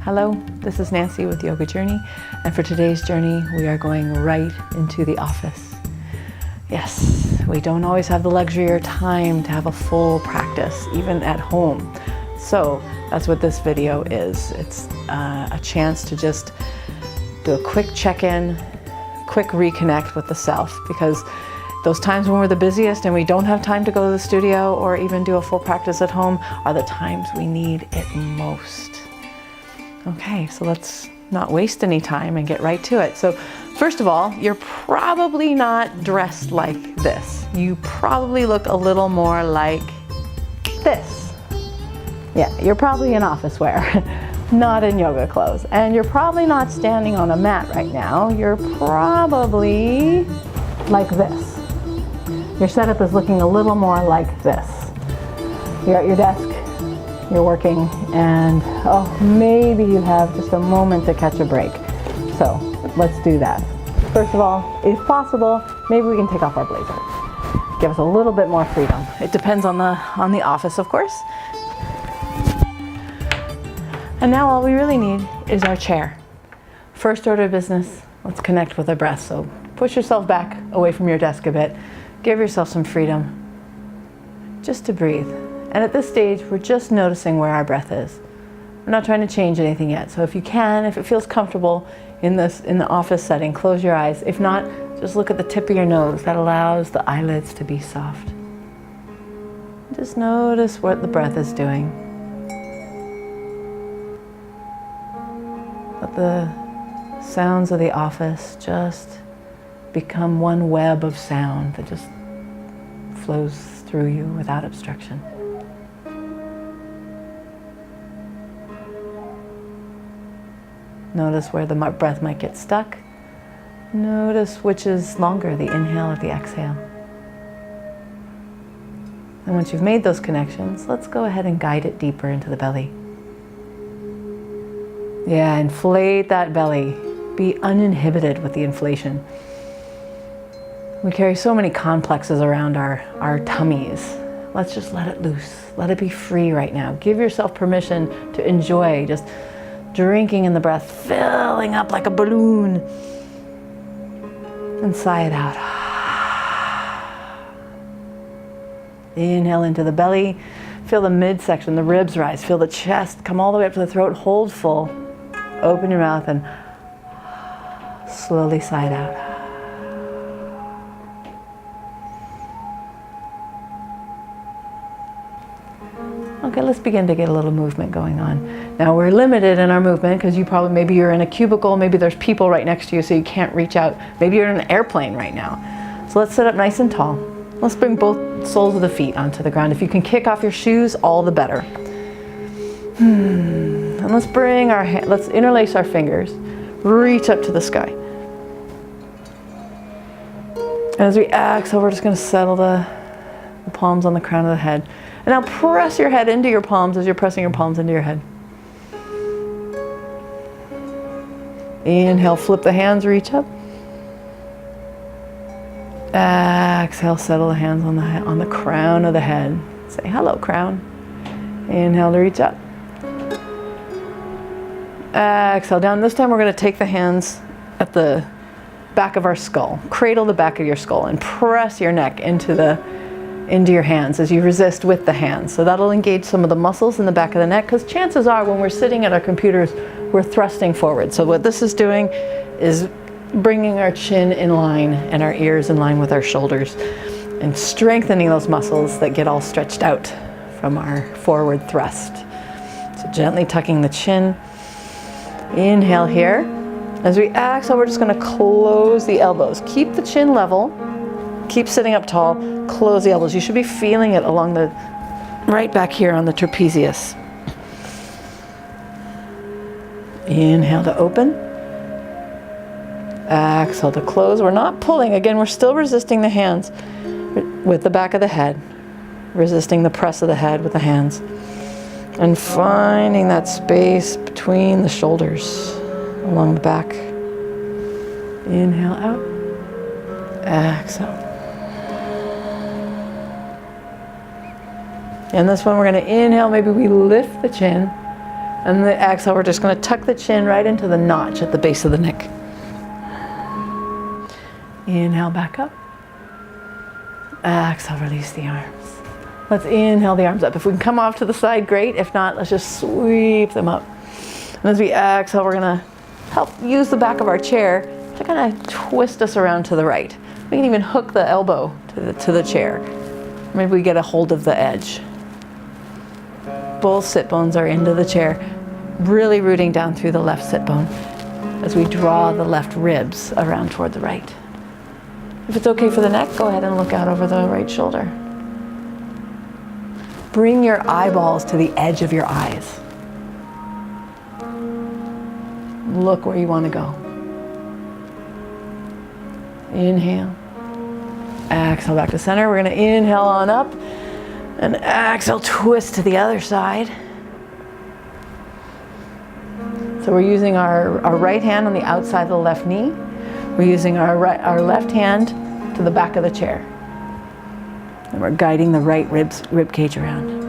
Hello, this is Nancy with Yoga Journey, and for today's journey, we are going right into the office. Yes, we don't always have the luxury or time to have a full practice, even at home. So that's what this video is. It's a chance to just do a quick check-in, quick reconnect with the self, because those times when we're the busiest and we don't have time to go to the studio or even do a full practice at home are the times we need it most. Okay, so let's not waste any time and get right to it. So first of all, you're probably not dressed like this. You probably look a little more like this. Yeah, you're probably in office wear, not in yoga clothes. And you're probably not standing on a mat right now. You're probably like this. Your setup is looking a little more like this. You're at your desk, you're working, and oh, maybe you have just a moment to catch a break. So let's do that. First of all, if possible, maybe we can take off our blazer. Give us a little bit more freedom. It depends on the office, of course. And now all we really need is our chair. First order of business, let's connect with our breath. So push yourself back away from your desk a bit. Give yourself some freedom just to breathe. And at this stage, we're just noticing where our breath is. We're not trying to change anything yet. So if you can, if it feels comfortable in the office setting, close your eyes. If not, just look at the tip of your nose. That allows the eyelids to be soft. Just notice what the breath is doing. Let the sounds of the office just become one web of sound that just flows through you without obstruction. Notice where the breath might get stuck. Notice which is longer, the inhale or the exhale. And once you've made those connections, let's go ahead and guide it deeper into the belly. Yeah, inflate that belly. Be uninhibited with the inflation. We carry so many complexes around our tummies. Let's just let it loose. Let it be free right now. Give yourself permission to enjoy just drinking in the breath, filling up like a balloon, and sigh it out. Inhale into the belly. Feel the midsection, the ribs rise. Feel the chest come all the way up to the throat. Hold full. Open your mouth and slowly sigh it out. Okay, let's begin to get a little movement going on. Now we're limited in our movement because maybe you're in a cubicle, maybe there's people right next to you so you can't reach out. Maybe you're in an airplane right now. So let's sit up nice and tall. Let's bring both soles of the feet onto the ground. If you can kick off your shoes, all the better. And let's bring let's interlace our fingers, reach up to the sky. And as we exhale, we're just going to settle the palms on the crown of the head. And now press your head into your palms as you're pressing your palms into your head. Inhale, flip the hands, reach up. Exhale, settle the hands on the crown of the head. Say hello, crown. Inhale to reach up. Exhale down. This time we're going to take the hands at the back of our skull. Cradle the back of your skull and press your neck into your hands as you resist with the hands. So that'll engage some of the muscles in the back of the neck, because chances are when we're sitting at our computers, we're thrusting forward. So what this is doing is bringing our chin in line and our ears in line with our shoulders and strengthening those muscles that get all stretched out from our forward thrust. So gently tucking the chin. Inhale here. As we exhale, we're just going to close the elbows. Keep the chin level. Keep sitting up tall. Close the elbows. You should be feeling it along the right back here on the trapezius. Inhale to open. Exhale to close. We're not pulling. Again, we're still resisting the hands with the back of the head. Resisting the press of the head with the hands. And finding that space between the shoulders along the back. Inhale out. Exhale. And this one we're going to inhale, maybe we lift the chin, And the exhale, we're just going to tuck the chin right into the notch at the base of the neck. Inhale back up. Exhale, release the arms. Let's inhale the arms up. If we can come off to the side, great. If not, let's just sweep them up. And as we exhale, we're going to help use the back of our chair to kind of twist us around to the right. We can even hook the elbow to the chair. Maybe we get a hold of the edge. Both sit bones are into the chair, really rooting down through the left sit bone as we draw the left ribs around toward the right. If it's okay for the neck, go ahead and look out over the right shoulder. Bring your eyeballs to the edge of your eyes. Look where you want to go. Inhale. Exhale back to center. We're going to inhale on up. And exhale, twist to the other side. So we're using our right hand on the outside of the left knee. We're using our left hand to the back of the chair. And we're guiding the right rib cage around.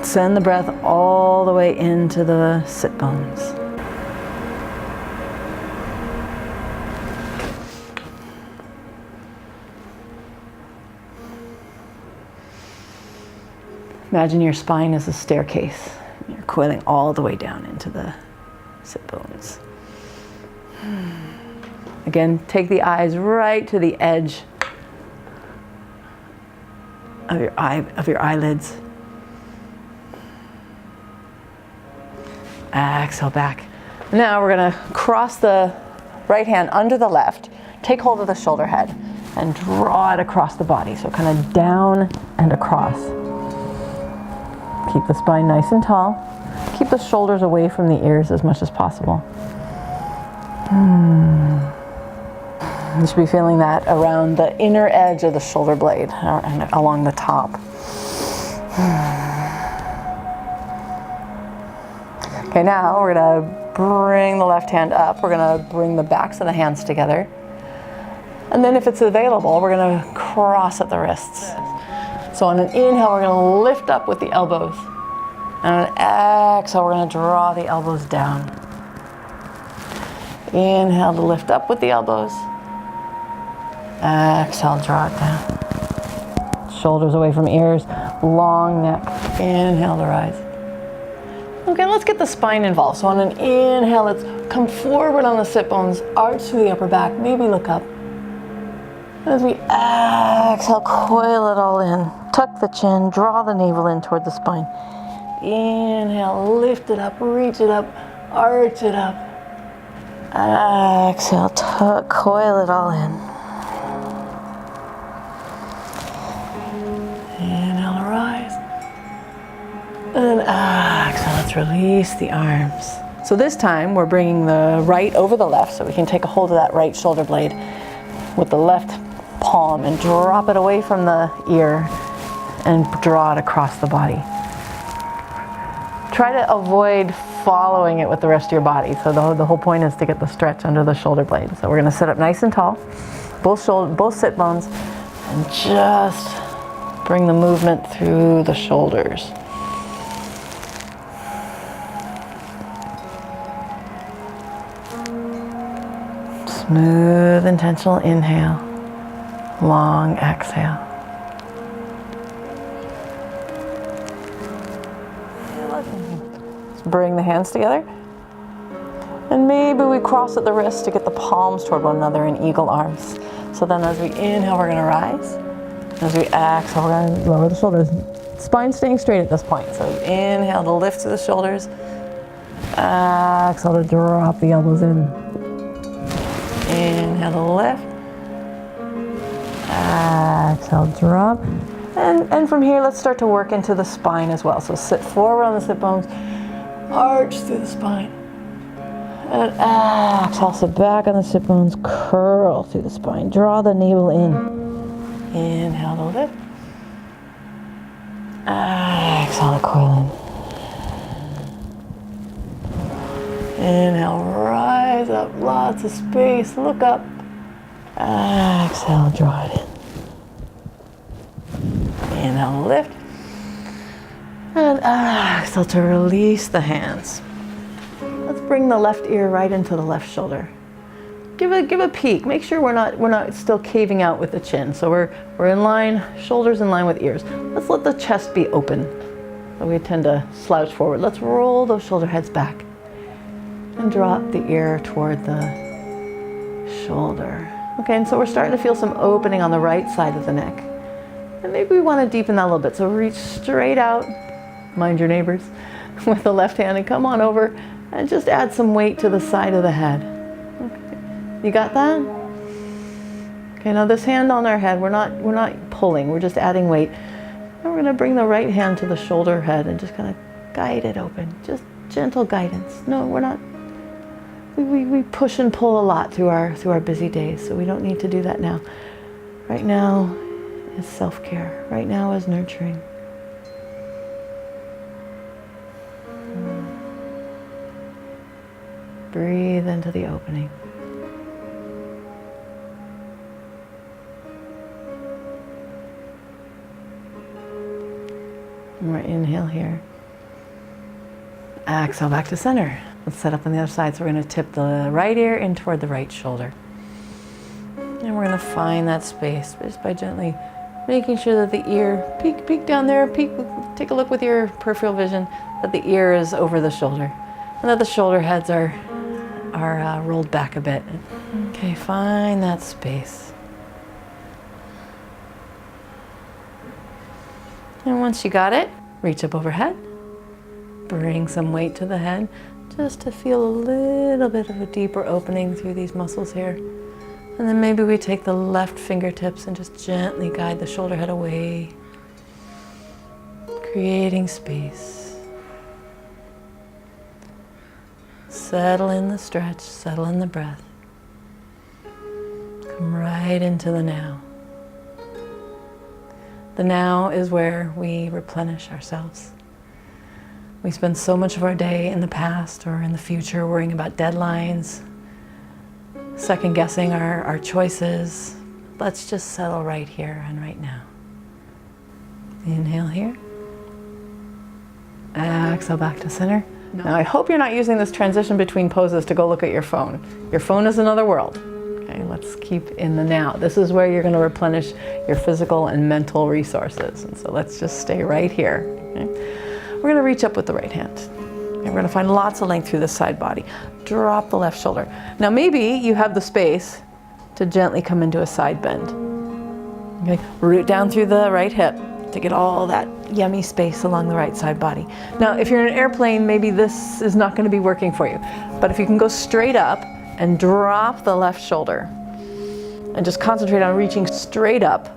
Send the breath all the way into the sit bones. Imagine your spine as a staircase. You're coiling all the way down into the sit bones. Again, take the eyes right to the edge of your eyelids. Exhale back. Now we're going to cross the right hand under the left, take hold of the shoulder head, and draw it across the body. So kind of down and across. Keep the spine nice and tall. Keep the shoulders away from the ears as much as possible. You should be feeling that around the inner edge of the shoulder blade and along the top. Okay, now we're going to bring the left hand up. We're going to bring the backs of the hands together. And then if it's available, we're going to cross at the wrists. So on an inhale, we're going to lift up with the elbows. And on an exhale, we're going to draw the elbows down. Inhale to lift up with the elbows. Exhale, draw it down. Shoulders away from ears, long neck. Inhale to rise. Okay, let's get the spine involved. So on an inhale, let's come forward on the sit bones, arch through the upper back, maybe look up. As we exhale, coil it all in. Tuck the chin, draw the navel in toward the spine. Inhale, lift it up, reach it up, arch it up. Exhale, coil it all in. Inhale to rise. And exhale, let's release the arms. So this time we're bringing the right over the left so we can take a hold of that right shoulder blade with the left palm and drop it away from the ear and draw it across the body. Try to avoid following it with the rest of your body. So the whole point is to get the stretch under the shoulder blade. So we're going to sit up nice and tall, both sit bones, and just bring the movement through the shoulders. Smooth, intentional inhale, long exhale. Bring the hands together. And maybe we cross at the wrists to get the palms toward one another in eagle arms. So then as we inhale, we're going to rise. As we exhale, we're going to lower the shoulders. Spine staying straight at this point. So inhale to lift to the shoulders. Exhale to drop the elbows in. Inhale to lift. Exhale, drop. And from here, let's start to work into the spine as well. So sit forward on the sit bones. Arch through the spine. And exhale, sit back on the sit bones, curl through the spine. Draw the navel in. Inhale to lift. Exhale to coil in. Inhale, rise up, lots of space, look up. Exhale, draw it in. Inhale, lift. And exhale to release the hands. Let's bring the left ear right into the left shoulder. Give a peek. Make sure we're not still caving out with the chin. So we're in line, shoulders in line with ears. Let's let the chest be open. So we tend to slouch forward. Let's roll those shoulder heads back and drop the ear toward the shoulder. Okay, and so we're starting to feel some opening on the right side of the neck. And maybe we want to deepen that a little bit. So reach straight out, mind your neighbors, with the left hand and come on over and just add some weight to the side of the head. You got that? Okay, now this hand on our head, we're not pulling, we're just adding weight. And we're gonna bring the right hand to the shoulder head and just kind of guide it open. Just gentle guidance. No, we're not, we push and pull a lot through our busy days, so we don't need to do that now. Right now is self-care. Right now is nurturing. Breathe into the opening. And we're inhale here. Exhale back to center. Let's set up on the other side. So we're going to tip the right ear in toward the right shoulder. And we're going to find that space just by gently making sure that the ear, peek down there, take a look with your peripheral vision, that the ear is over the shoulder. And that the shoulder heads are rolled back a bit. Okay, find that space. And once you got it, reach up overhead. Bring some weight to the head just to feel a little bit of a deeper opening through these muscles here. And then maybe we take the left fingertips and just gently guide the shoulder head away, creating space. Settle in the stretch, settle in the breath. Come right into the now. The now is where we replenish ourselves. We spend so much of our day in the past or in the future worrying about deadlines, second guessing our choices. Let's just settle right here and right now. Inhale here. Exhale back to center. Now I hope you're not using this transition between poses to go look at your phone. Your phone is another world. Okay, let's keep in the now. This is where you're going to replenish your physical and mental resources. And so let's just stay right here. Okay? We're going to reach up with the right hand. Okay, we're going to find lots of length through the side body. Drop the left shoulder. Now maybe you have the space to gently come into a side bend. Okay, root down through the right hip to get all that yummy space along the right side body. Now if you're in an airplane, maybe this is not going to be working for you. But if you can go straight up and drop the left shoulder and just concentrate on reaching straight up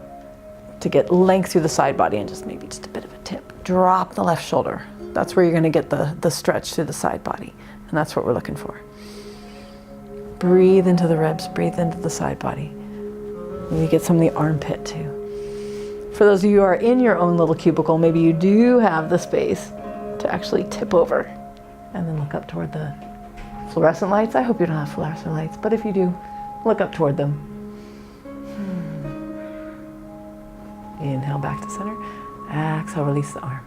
to get length through the side body and just maybe just a bit of a tip. Drop the left shoulder. That's where you're going to get the stretch through the side body. And that's what we're looking for. Breathe into the ribs, breathe into the side body. Maybe get some of the armpit too. For those of you who are in your own little cubicle, maybe you do have the space to actually tip over and then look up toward the fluorescent lights. I hope you don't have fluorescent lights, but if you do, look up toward them. Inhale back to center. Exhale, release the arm.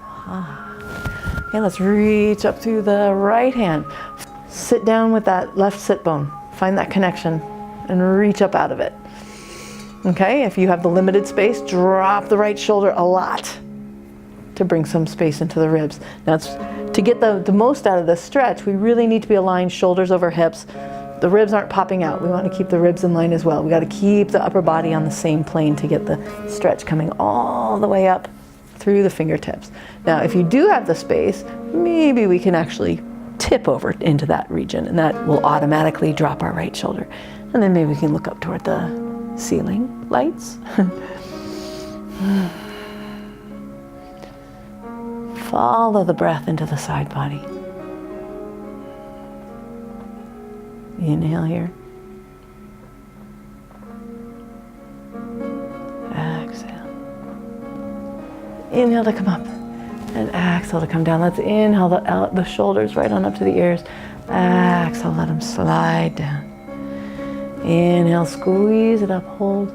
Okay, let's reach up through the right hand. Sit down with that left sit bone. Find that connection and reach up out of it. Okay, if you have the limited space, drop the right shoulder a lot to bring some space into the ribs. Now, to get the most out of this stretch, we really need to be aligned shoulders over hips. The ribs aren't popping out. We want to keep the ribs in line as well. We got to keep the upper body on the same plane to get the stretch coming all the way up through the fingertips. Now, if you do have the space, maybe we can actually tip over into that region, and that will automatically drop our right shoulder. And then maybe we can look up toward the ceiling lights. Follow the breath into the side body. Inhale here. Exhale. Inhale to come up and exhale to come down. Let's inhale the shoulders right on up to the ears. Exhale, let them slide down. Inhale, squeeze it up, hold.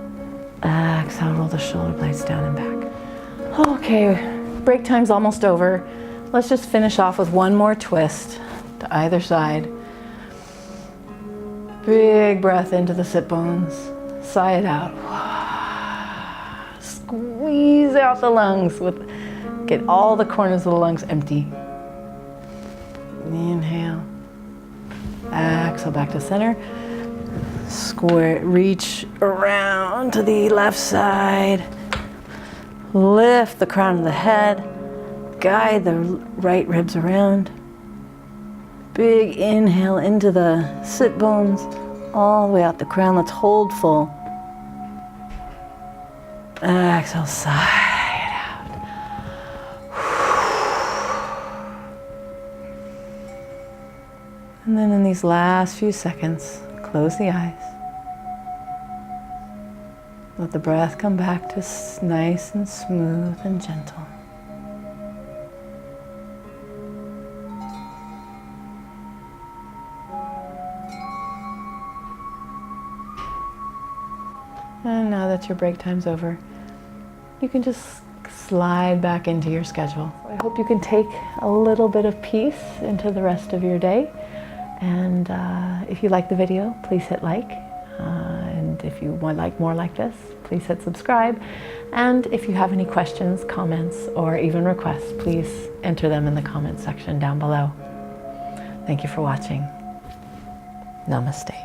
Exhale, roll the shoulder blades down and back. Okay, break time's almost over. let's just finish off with one more twist to either side. Big breath into the sit bones, sigh it out. Squeeze out the lungs, get all the corners of the lungs empty. Inhale. Exhale back to center. Square, reach around to the left side. Lift the crown of the head. Guide the right ribs around. Big inhale into the sit bones, all the way out the crown. Let's hold full. Exhale, sigh it out. And then in these last few seconds, close the eyes. Let the breath come back to nice and smooth and gentle. And now that your break time's over, you can just slide back into your schedule. I hope you can take a little bit of peace into the rest of your day. And if you like the video, please hit like. And if you want more like this, please hit subscribe. And if you have any questions, comments, or even requests, please enter them in the comments section down below. Thank you for watching. Namaste.